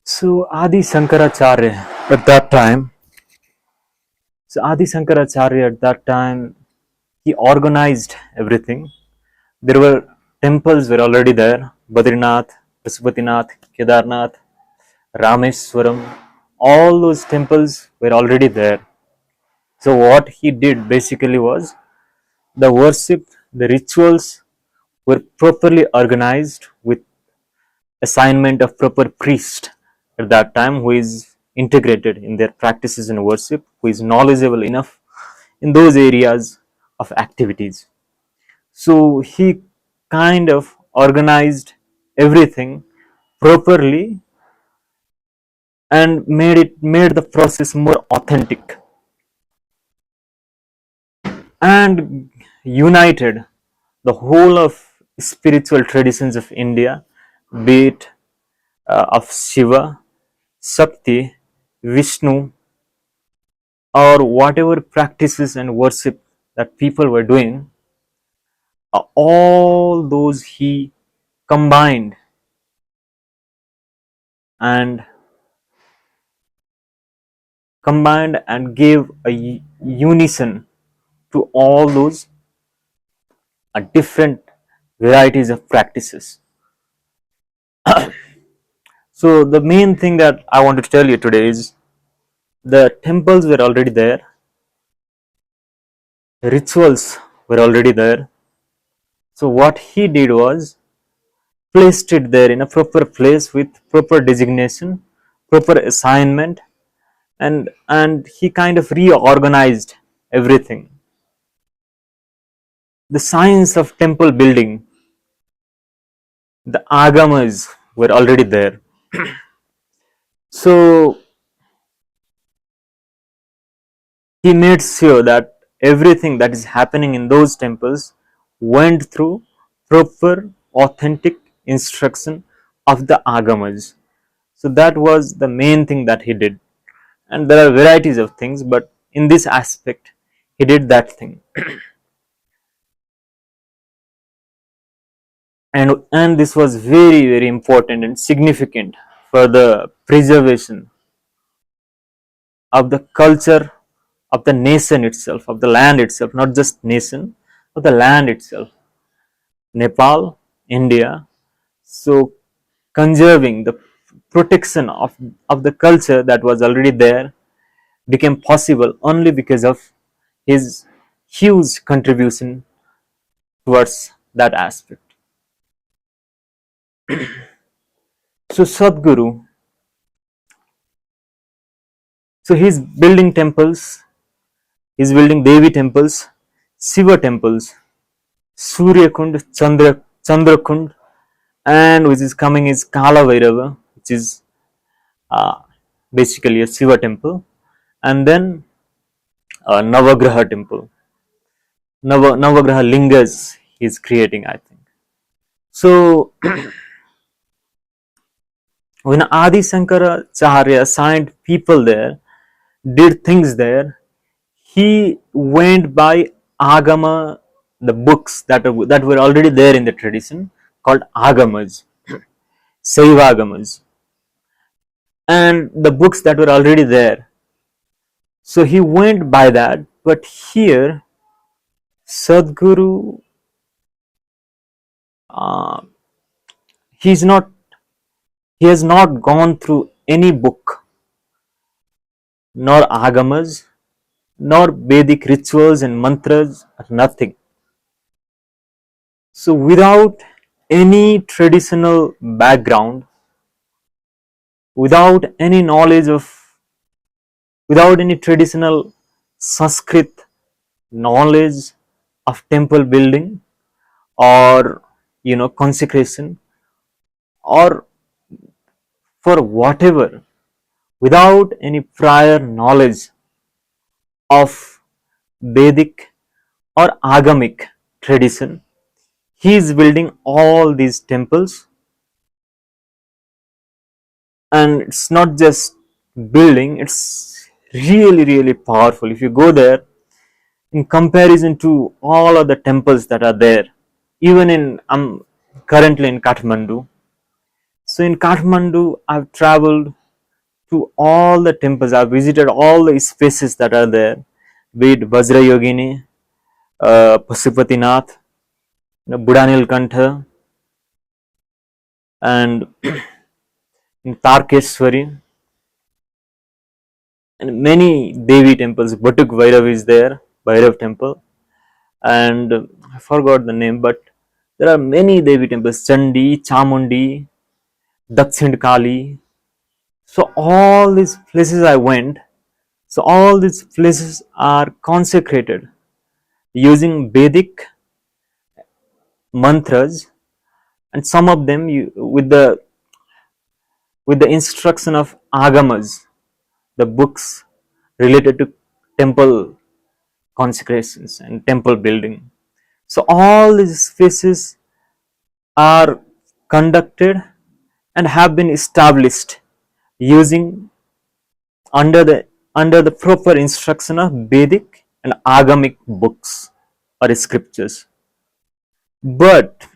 So Adi Shankaracharya at that time, he organized everything. There were temples were already there: Badrinath, Pasupatinath, Kedarnath, Rameswaram. All those temples were already there. So what he did basically was the worship, the rituals were properly organized with assignment of proper priest at that time who is integrated in their practices and worship, who is knowledgeable enough in those areas of activities. So he kind of organized everything properly and made the process more authentic and united the whole of spiritual traditions of India, be it of Shiva, Shakti, Vishnu, or whatever practices and worship that people were doing, all those he combined and gave a unison to all those different varieties of practices. So the main thing that I want to tell you today is the temples were already there, rituals were already there. So what he did was placed it there in a proper place with proper designation, proper assignment, and he kind of reorganized everything. The science of temple building, the agamas were already there. So he made sure that everything that is happening in those temples went through proper authentic instruction of the agamas. So that was the main thing that he did. And there are varieties of things, but in this aspect he did that thing. And this was very important and significant for the preservation of the culture of the nation itself, of the land itself, not just nation, of the land itself, Nepal, India. So conserving the protection of the culture that was already there became possible only because of his huge contribution towards that aspect. So Sadhguru, so he's building temples, he's building Devi temples, Shiva temples, Surya Kund, Chandra Kund, and which is coming is Kala Vairava, which is uh, basically a Shiva temple, and then Navagraha temple, Navagraha lingas he's creating, I think. So when Adi Shankaracharya assigned people there, did things there, he went by Agama, the books that were already there in the tradition called Agamas, Saivagamas, and the books that were already there. So he went by that, but here Sadhguru, uh, he's not, he has not gone through any book, nor Agamas, nor Vedic rituals and mantras, nothing. So without any traditional background, without any knowledge of, without any traditional Sanskrit knowledge of temple building or consecration or for whatever, without any prior knowledge of Vedic or Agamic tradition, he is building all these temples. And it's not just building, it's really powerful. If you go there, in comparison to all of the temples that are there, even in I'm currently in Kathmandu. So in Kathmandu, I've traveled to all the temples. I've visited all the spaces that are there, be it Vajra Yogini, Pasupatinath, Buddhanil Kantha, and Tarkeswari, and many Devi temples. Batuk Bhairav is there, Bhairav temple, and I forgot the name, but there are many Devi temples, Chandi, Chamundi, Dakshin Kali. So all these places I went, so all these places are consecrated using Vedic mantras, and some of them with the instruction of agamas, the books related to temple consecrations and temple building. So all these spaces are conducted and have been established using under the proper instruction of Vedic and agamic books or scriptures. But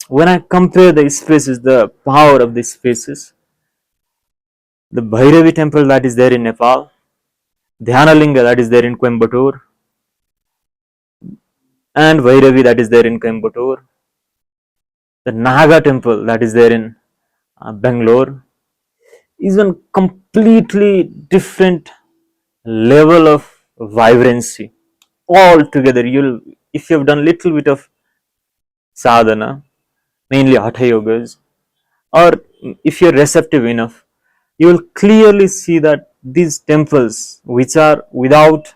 when I compare the spaces, the power of these spaces, the Bhairavi temple that is there in Nepal, Dhyanalinga that is there in Coimbatore, and Bhairavi that is there in Coimbatore, the Naga temple that is there in Bangalore, is a completely different level of vibrancy. All together, you'll if you have done little bit of sadhana, mainly hatha yogas, or if you're receptive enough, you will clearly see that these temples, which are without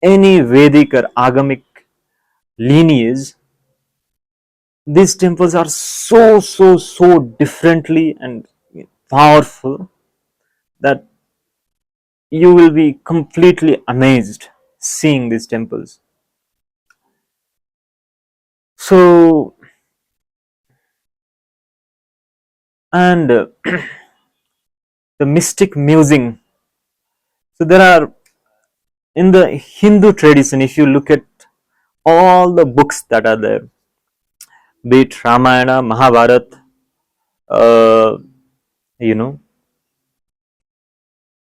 any Vedic or agamic lineage, these temples are so differently and powerful that you will be completely amazed seeing these temples. So, and the mystic musing. So there are, in the Hindu tradition, if you look at all the books that are there, be it Ramayana, Mahabharata, uh, you know,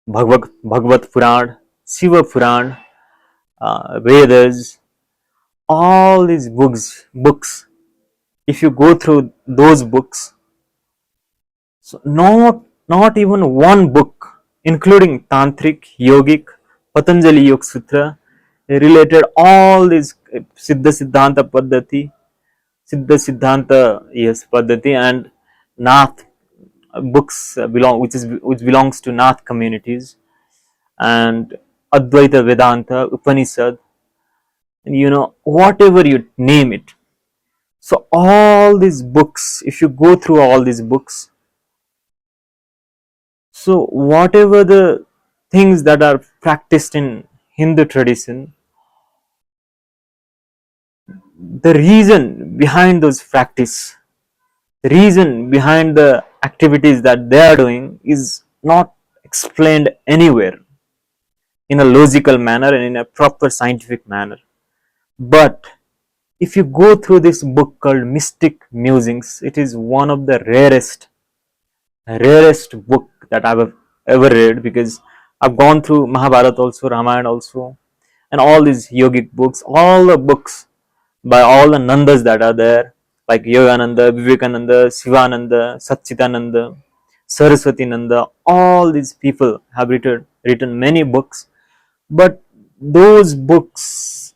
Bhagavad Puran, Shiva Puran, Vedas, all these books. If you go through those books, so not even one book, including Tantric, Yogic, Patanjali Yoga Sutra, related all these Siddha Siddhanta Paddhati, yes, Paddhati, and Nath books which belongs to Nath communities, and Advaita Vedanta, Upanishad, and whatever you name it. So all these books, if you go through all these books, so whatever the things that are practiced in Hindu tradition, the reason behind those practice, the reason behind the activities that they are doing is not explained anywhere in a logical manner and in a proper scientific manner. But if you go through this book called Mystic Musings, it is one of the rarest book that I've ever read, because I've gone through Mahabharata also, Ramayana also, and all these yogic books, all the books by all the Nandas that are there, like Yogananda, Vivekananda, Sivananda, Satchitananda, Saraswati Nanda, all these people have written many books, but those books,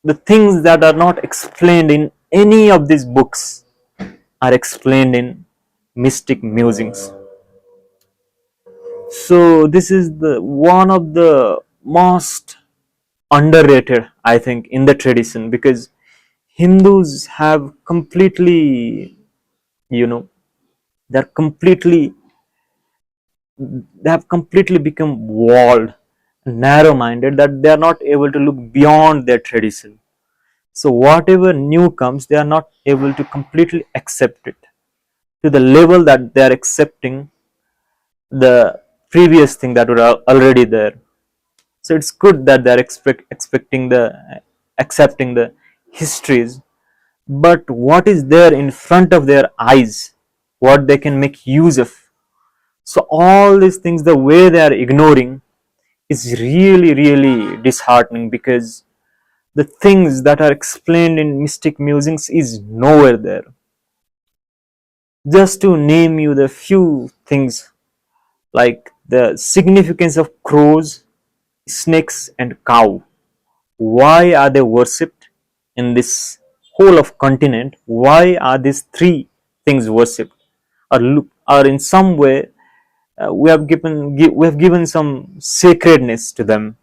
the things that are not explained in any of these books, are explained in Mystic Musings. So this is the one of the most underrated, I think, in the tradition, because Hindus have completely, you know, they're completely, they have completely become walled, narrow minded, that they are not able to look beyond their tradition. So whatever new comes, they are not able to completely accept it to the level that they are accepting the previous thing that were already there. So it's good that they are expecting the accepting the histories, but what is there in front of their eyes, what they can make use of. So all these things, the way they are ignoring, is really really disheartening, because the things that are explained in mystic musings is nowhere there. Just to name you the few things, like the significance of crows, snakes and cow. Why are they worshipped in this whole of continent? Why are these three things worshipped? Or in some way we have given some sacredness to them,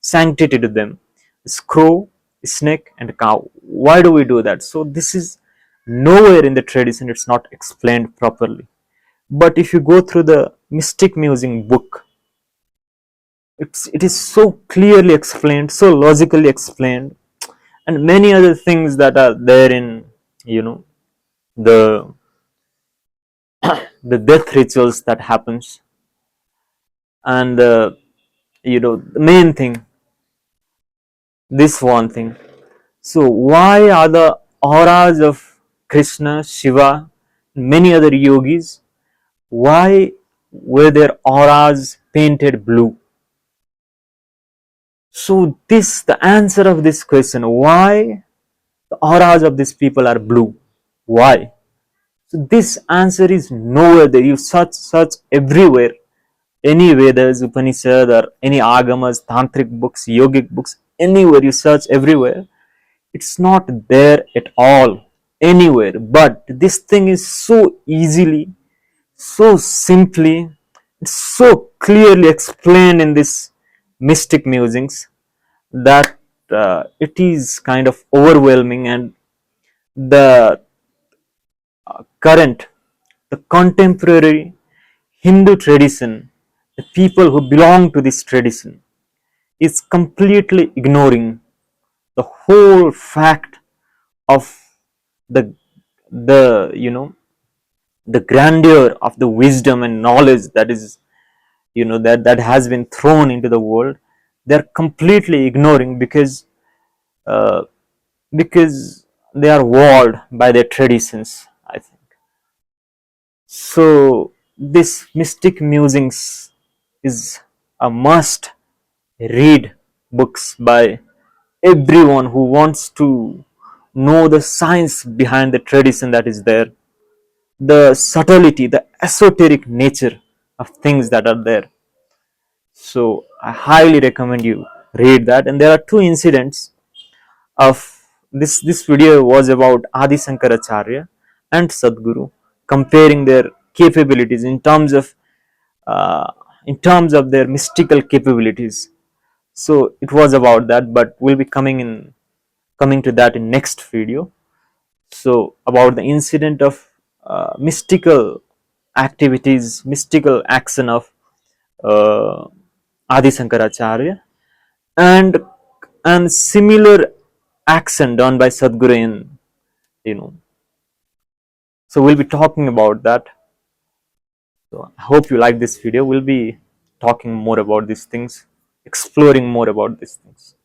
sanctity to them. Crow, snake and cow. Why do we do that? So this is nowhere in the tradition, it's not explained properly. But if you go through the mystic musing book, it is so clearly explained, so logically explained, and many other things that are there in, you know, the the death rituals that happens. And the main thing, this one thing. So why are the auras of Krishna, Shiva, many other yogis, why were their auras painted blue? So this, the answer of this question, why the auras of these people are blue, why? So this answer is nowhere there. You search everywhere, any Vedas, Upanishad, or any Agamas, Tantric books, Yogic books, anywhere you search everywhere, it's not there at all, anywhere. But this thing is so easily, so simply, it's so clearly explained in this mystic musings, that it is kind of overwhelming. And the current, the contemporary Hindu tradition, the people who belong to this tradition, is completely ignoring the whole fact of the the grandeur of the wisdom and knowledge that is, that has been thrown into the world. They're completely ignoring, uh, because they are walled by their traditions, I think. So this mystic musings is a must read books by everyone who wants to know the science behind the tradition that is there, the subtlety, the esoteric nature of things that are there. So I highly recommend you read that. And there are two incidents of this video was about AdiShankaracharya and Sadhguru, comparing their capabilities uh, in terms of their mystical capabilities. So it was about that, but we'll be coming to that in next video. So about the incident of mystical activities, mystical action of uh, Adi Shankaracharya, and similar action done by Sadhguru in, you know. So we'll be talking about that. So I hope you like this video. We'll be talking more about these things, exploring more about these things.